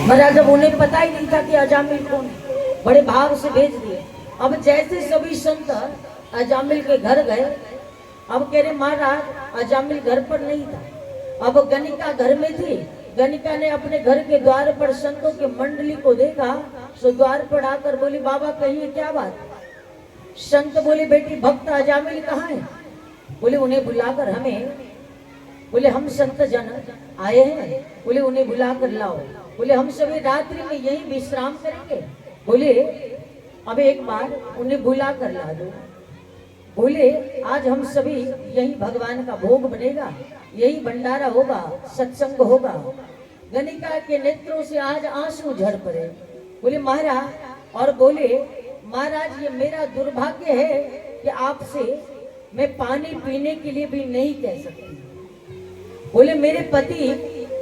महाराज जब उन्हें पता ही नहीं था कि अजामिल कौन है, बड़े भाव से भेज दिए। अब जैसे सभी संत अजामिल के घर गए, अब कह रहे महाराज अजामिल घर पर नहीं था। अब गणिका घर में थी। गणिका ने अपने घर के द्वार पर संतों के मंडली को देखा, सो द्वार पर आकर बोली बाबा कहिए क्या बात। संत बोले बेटी भक्त अजामिल कहाँ है। बोले उन्हें बुलाकर हमें, बोले हम संत जन आए हैं, बोले उन्हें बुलाकर लाओ। बोले हम सभी रात्रि में यही विश्राम करेंगे। बोले अब एक बार उन्हें बुला कर ला दो। बोले आज हम सभी यही भगवान का भोग बनेगा, यही भंडारा होगा, सत्संग होगा। गणिका के नेत्रों से आज आंसू झड़ पड़े। बोले महाराज, और बोले महाराज ये मेरा दुर्भाग्य है कि आपसे मैं पानी पीने के लिए भी नहीं कह सकती। बोले मेरे पति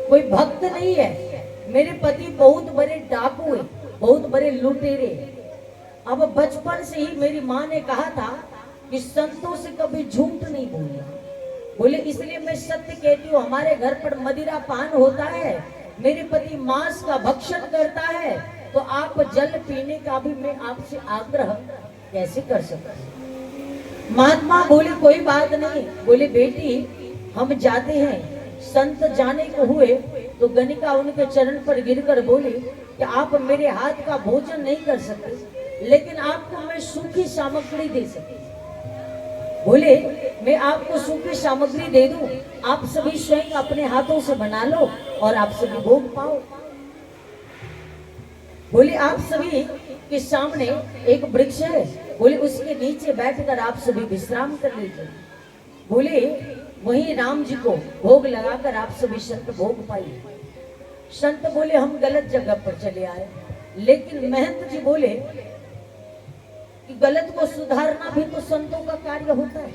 कोई भक्त नहीं है, मेरे पति बहुत बड़े डाकू है, बहुत बड़े लुटेरे। अब बचपन से ही मेरी माँ ने कहा था कि संतों से कभी झूठ नहीं बोलना। बोले इसलिए मैं सत्य कहती हूँ, हमारे घर पर मदिरा पान होता है, मेरे पति मांस का भक्षण करता है, तो आप जल पीने का भी मैं आपसे आग्रह कैसे कर सकती। महात्मा बोले कोई बात नहीं। बोले बेटी हम जाते हैं। संत जाने को हुए तो गणिका उनके चरण पर गिरकर बोली कि आप मेरे हाथ का भोजन नहीं कर सकते, लेकिन आपको मैं सूखी सामग्री दे सकती। बोले मैं आपको सूखी सामग्री दे दूं, आप सभी स्वयं अपने हाथों से बना लो और आप सभी भोग पाओ। बोले आप सभी के सामने एक वृक्ष है, बोले उसके नीचे बैठकर आप सभी विश्राम कर लीजिए। बोले वहीं राम जी को भोग लगाकर आप सभी संत भोग पाइए। संत बोले हम गलत जगह पर चले आए, लेकिन महंत जी बोले कि गलत को सुधारना भी तो संतों का कार्य होता है।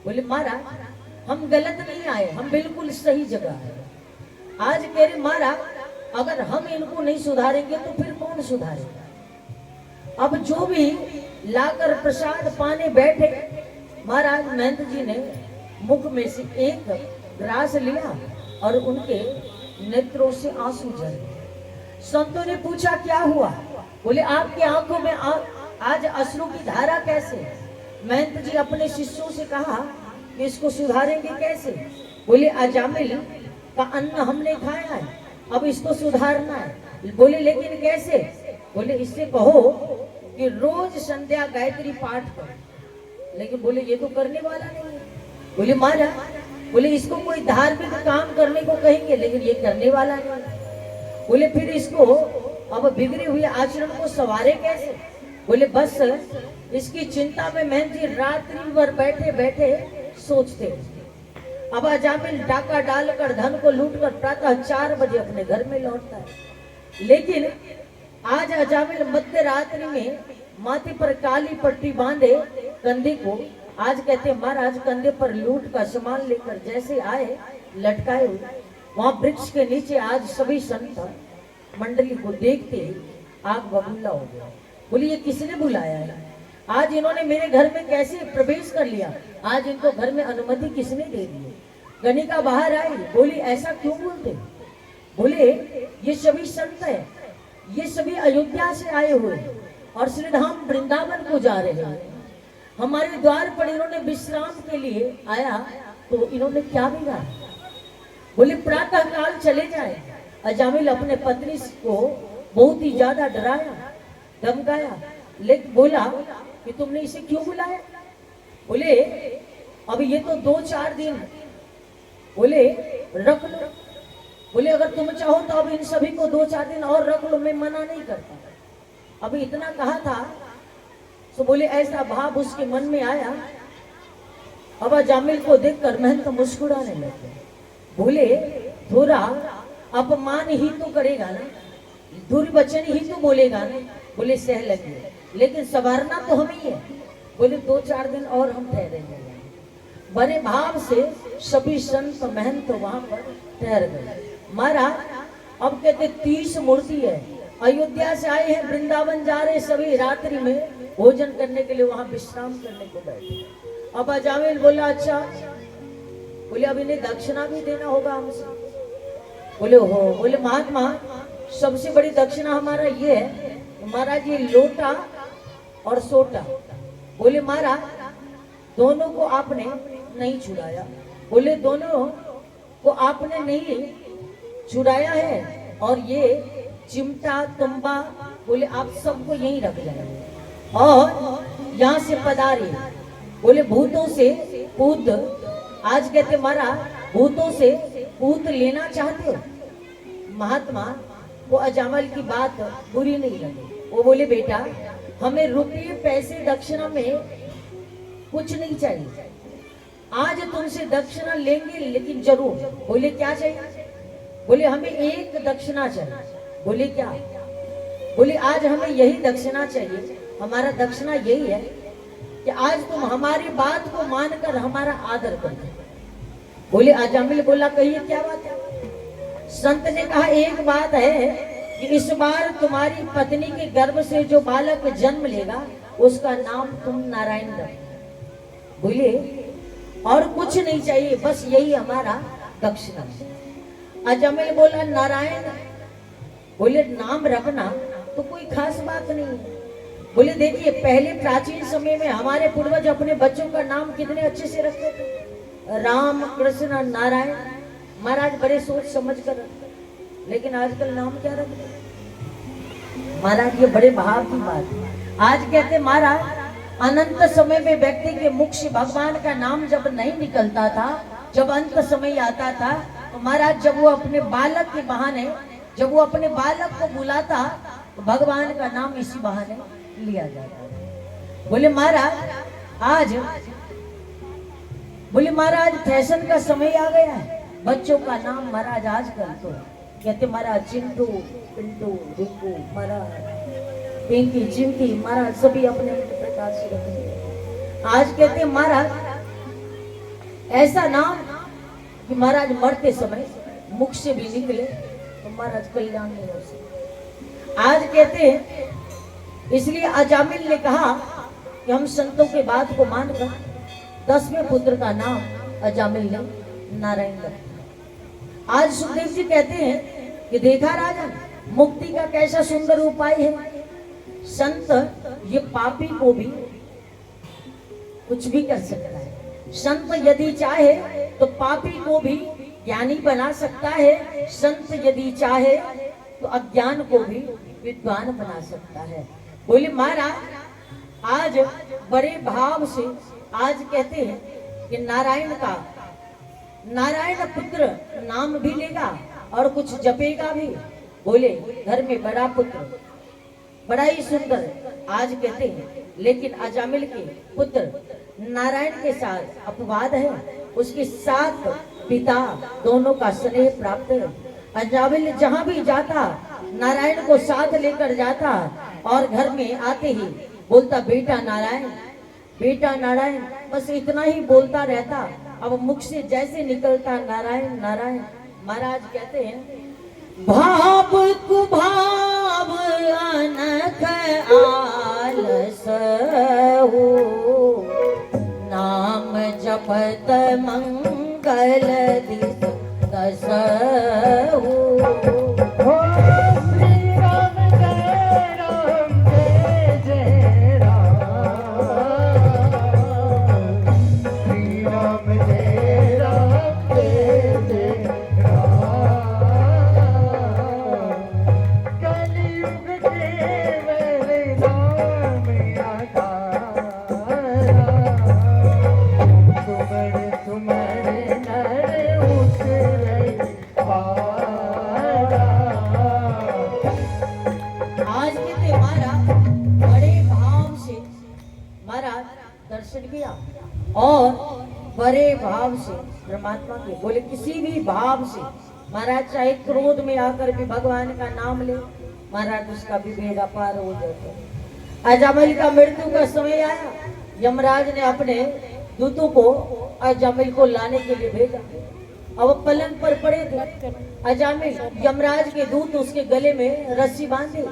बोले महाराज हम गलत नहीं आए, हम बिल्कुल सही जगह है। आज कह रहे महाराज अगर हम इनको नहीं सुधारेंगे तो फिर कौन सुधारेगा। अब जो भी लाकर प्रसाद पाने बैठे, महाराज महंत जी ने मुख में से एक ग्रास लिया और उनके नेत्रों से आंसू झरे। संतों ने पूछा क्या हुआ। बोले आपकी आंखों में आज अश्रु की धारा कैसे। महंत जी अपने शिष्यों से कहा कि इसको सुधारेंगे कैसे। बोले अजामिल का अन्न हमने खाया है, अब इसको सुधारना है। बोले लेकिन कैसे। बोले इससे कहो कि रोज संध्या गायत्री पाठ करो। लेकिन बोले ये तो करने वाला नहीं है। बोले महाराज, बोले इसको कोई धार्मिक काम करने को कहेंगे, लेकिन ये करने वाला नहीं। बोले फिर इसको अब बिगड़े हुए आचरण को संवारे कैसे। बोले बस इसकी चिंता में महंत जी रात्रि भर बैठे बैठे सोचते। अब अजामिल डाका डालकर धन को लूटकर प्रातः 4 बजे अपने घर में लौटता है। लेकिन आज अजामिल मध्य रात्रि में माथे पर काली पट्टी बांधे कंधे को, आज कहते महाराज कंधे पर लूट का सामान लेकर जैसे आए लटकाए हुए, वहां वृक्ष के नीचे आज सभी संत मंडली को देखते ही आग बबूला हो गया। बोली ये किसने बुलाया है, आज इन्होंने मेरे घर में कैसे प्रवेश कर लिया, आज इनको घर में अनुमति किसने दे दी। गणिका बाहर आई, बोली ऐसा क्यों बोलते। बोले ये सभी संत है, ये सभी अयोध्या से आए हुए और श्री धाम वृंदावन को जा रहे हैं। हमारे द्वार पर इन्होंने विश्राम के लिए आया तो इन्होंने क्या बिगाड़ा। बोले प्रातः काल चले जाए। अजामिल अपने पत्नी को बहुत ही ज्यादा डराया धमकाया, लेकिन बोला कि तुमने इसे क्यों बुलाया। बोले अब ये तो 2-4 दिन बोले रख लो। बोले अगर तुम चाहो तो अब इन सभी को 2-4 दिन और रख लो, मैं मना नहीं करता। अभी इतना कहा था तो बोले ऐसा भाव उसके मन में आया। अब अजामिल को देखकर महंत मुस्कुराने लगे। बोले थोड़ा अपमान ही तो करेगा ना, दुर्वचन ही तो बोलेगा ना। बोले सह लगे, लेकिन संवारना तो हम ही है। बोले 2-4 दिन और हम ठहरेंगे। बड़े भाव से सभी संत महंत वहां पर ठहर गए। महाराज अब कहते 30 मूर्ति है, अयोध्या से आए हैं, वृंदावन जा रहे, सभी रात्रि में भोजन करने के लिए वहां विश्राम करने को बैठे। अब अजामिल बोला अच्छा। बोले अब इन्हें दक्षिणा भी देना होगा हमसे। बोले हो। बोले महात्मा सबसे बड़ी दक्षिणा हमारा ये है, महाराज ये लोटा और सोटा। बोले महाराज दोनों को आपने नहीं छुड़ाया। बोले दोनों को आपने नहीं छुड़ाया है, और ये चिमटा तुम्बा बोले आप सबको यहीं रख जाए और यहाँ से पधारे। बोले भूतों से पूत, आज कहते महाराज भूतों से पूत लेना चाहते हो। महात्मा वो अजामल की बात बुरी नहीं लगी। वो बोले बेटा हमें रुपये पैसे दक्षिणा में कुछ नहीं चाहिए, आज तुमसे दक्षिणा लेंगे लेकिन जरूर। बोले क्या चाहिए? बोले हमें एक दक्षिणा चाहिए। बोले क्या? बोले आज हमें यही दक्षिणा चाहिए, हमारा दक्षिणा यही है कि आज तुम हमारी बात को मानकर हमारा आदर कर दो। बोले अजामिल बोला कहिए क्या बात है? संत ने कहा एक बात है कि इस बार तुम्हारी पत्नी के गर्भ से जो बालक जन्म लेगा उसका नाम तुम नारायण रखो। बोले और कुछ नहीं चाहिए, बस यही हमारा दक्षिणा। अजामिल बोला नारायण, बोले नाम रखना तो कोई खास बात नहीं है। बोले देखिए पहले प्राचीन समय में हमारे पूर्वज अपने बच्चों का नाम कितने अच्छे से रखते थे, राम कृष्ण नारायण। महाराज बड़े सोच समझ कर रखते, लेकिन आजकल नाम क्या रखते महाराज? ये बड़े भाव की बात। आज कहते महाराज अनंत समय में व्यक्ति के मुख से भगवान का नाम जब नहीं निकलता था, जब अंत समय आता था तो महाराज जब वो अपने बालक के बहाने, जब वो अपने बालक को बुलाता तो भगवान का नाम इसी बहाने लिया जाता। बोले महाराज आज, बोले महाराज फैशन का समय आ गया है, बच्चों का नाम महाराज आजकल तो कहते महाराज चिंटू पिंटू रिंकू महाराज पिंकी चिंकी महाराज सभी अपने प्रकार से रखते। आज कहते महाराज ऐसा नाम कि महाराज मरते समय मुख से भी निकले तो महाराज कल्याण नहीं हो सकता। आज कहते हैं इसलिए अजामिल ने कहा कि हम संतों के बात को मानकर 10वें पुत्र का नाम अजामिल ने नारायण रखा। आज सुखदेव जी कहते हैं कि देखा राजन मुक्ति का कैसा सुंदर उपाय है। संत ये पापी को भी कुछ भी कर सकता है। संत यदि चाहे तो पापी को भी ज्ञानी बना सकता है। संत यदि चाहे तो अज्ञान को भी विद्वान बना सकता है। बोले महाराज आज बड़े भाव से आज कहते हैं कि नारायण का, नारायण पुत्र नाम भी लेगा और कुछ जपेगा भी। बोले घर में बड़ा पुत्र बड़ा ही सुंदर आज कहते हैं, लेकिन अजामिल के पुत्र नारायण के साथ अपवाद है, उसके साथ पिता दोनों का स्नेह प्राप्त है। अजामिल जहां भी जाता नारायण को साथ लेकर जाता और घर में आते ही बोलता बेटा नारायण बेटा नारायण, बस इतना ही बोलता रहता। अब मुख से जैसे निकलता नारायण नारायण। महाराज कहते हैं भाव कुभाव अनख आलस हो, नाम जपत मंगल दिस दस हो। और बड़े भाव से परमात्मा के, बोले किसी भी भाव से महाराज चाहे क्रोध में आकर भी भगवान का नाम ले, महाराज उसका भी बेड़ा पार हो जाता है। अजामिल का मृत्यु का समय आया, यमराज ने अपने दूतों को अजामिल को लाने के लिए भेजा। अब पलंग पर पड़े थे अजामिल, यमराज के दूत उसके गले में रस्सी बांधे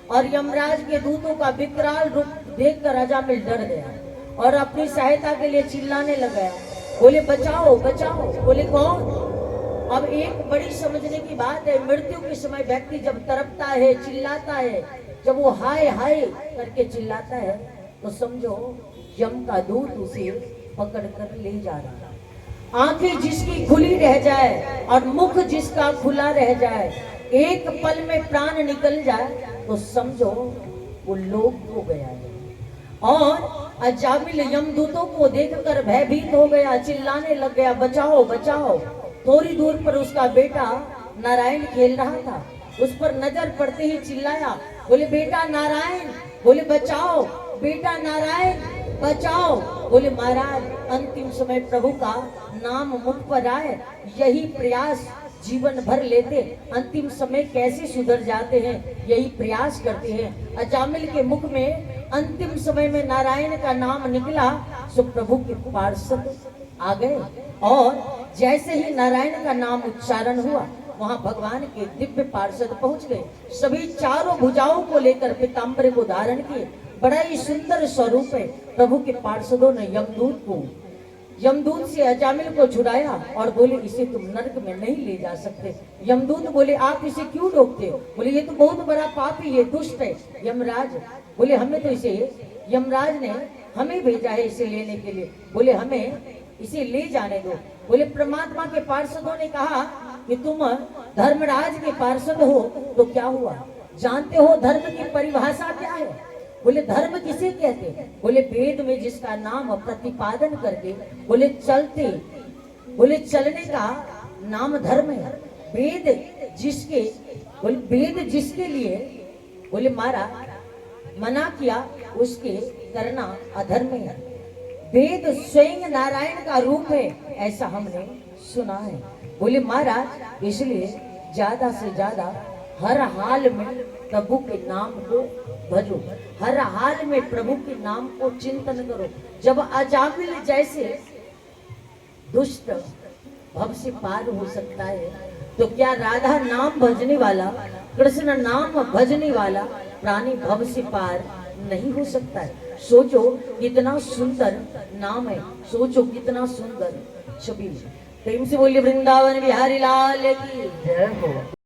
और यमराज के दूतों का विकराल रूप देखकर अजामिल डर गया और अपनी सहायता के लिए चिल्लाने लगा, बोले बचाओ बचाओ। बोले कौन? अब एक बड़ी समझने की बात है, मृत्यु के समय व्यक्ति जब तड़पता है, चिल्लाता है, जब वो हाय हाय करके चिल्लाता है, तो समझो यम का दूत उसे पकड़ कर ले जा रहा है। आंखें जिसकी खुली रह जाए और मुख जिसका खुला रह जाए, एक पल में प्राण निकल जाए, तो समझो वो लोक हो गया है। और अजामिल यमदूतों को देखकर भयभीत हो गया, चिल्लाने लग गया, बचाओ बचाओ। थोड़ी दूर पर उसका बेटा नारायण खेल रहा था, उस पर नजर पड़ते ही चिल्लाया, बोले बेटा नारायण, बोले बचाओ बेटा नारायण बचाओ। बोले महाराज अंतिम समय प्रभु का नाम मुख पर आए, यही प्रयास जीवन भर लेते, अंतिम समय कैसे सुधर जाते हैं यही प्रयास करते हैं। अजामिल के मुख में अंतिम समय में नारायण का नाम निकला, सो प्रभु के पार्षद आ गए, और जैसे ही नारायण का नाम उच्चारण हुआ, वहां भगवान के दिव्य पार्षद पहुंच गए। सभी चारों भुजाओं को लेकर पीताम्बर को धारण किए, बड़ा ही सुंदर स्वरूप है। प्रभु के पार्षदों ने यमदूत से अजामिल को छुड़ाया और बोले इसे तुम नरक में नहीं ले जा सकते। यमदूत बोले आप इसे क्यों रोकते? बोले ये तो बहुत बड़ा पापी, ये दुष्ट है। यमराज बोले हमें तो इसे, यमराज ने हमें भेजा है इसे लेने के लिए, बोले हमें इसे ले जाने दो। बोले परमात्मा के पार्षदों ने कहा कि तुम धर्मराज के पार्षद हो तो क्या हुआ, जानते हो धर्म की परिभाषा क्या है? बोले धर्म किसे कहते हैं? बोले वेद में जिसका नाम प्रतिपादन करके बोले चलते, बोले चलने का नाम धर्म है। वेद जिसके, बोले वेद जिसके लिए बोले मारा मना किया, उसके करना अधर्म है। वेद स्वयं नारायण का रूप है, ऐसा हमने सुना है। बोले महाराज इसलिए ज्यादा से ज्यादा हर हाल में प्रभु के नाम को भजो, हर हाल में प्रभु के नाम को चिंतन करो। जब अजामिल जैसे दुष्ट भव से पार हो सकता है, तो क्या राधा नाम भजने वाला, कृष्ण नाम भजने वाला प्राणी भव से पार नहीं हो सकता है? सोचो कितना सुंदर नाम है, सोचो कितना सुंदर छवि। प्रेम से बोलिए वृंदावन बिहारी लाल की जय हो।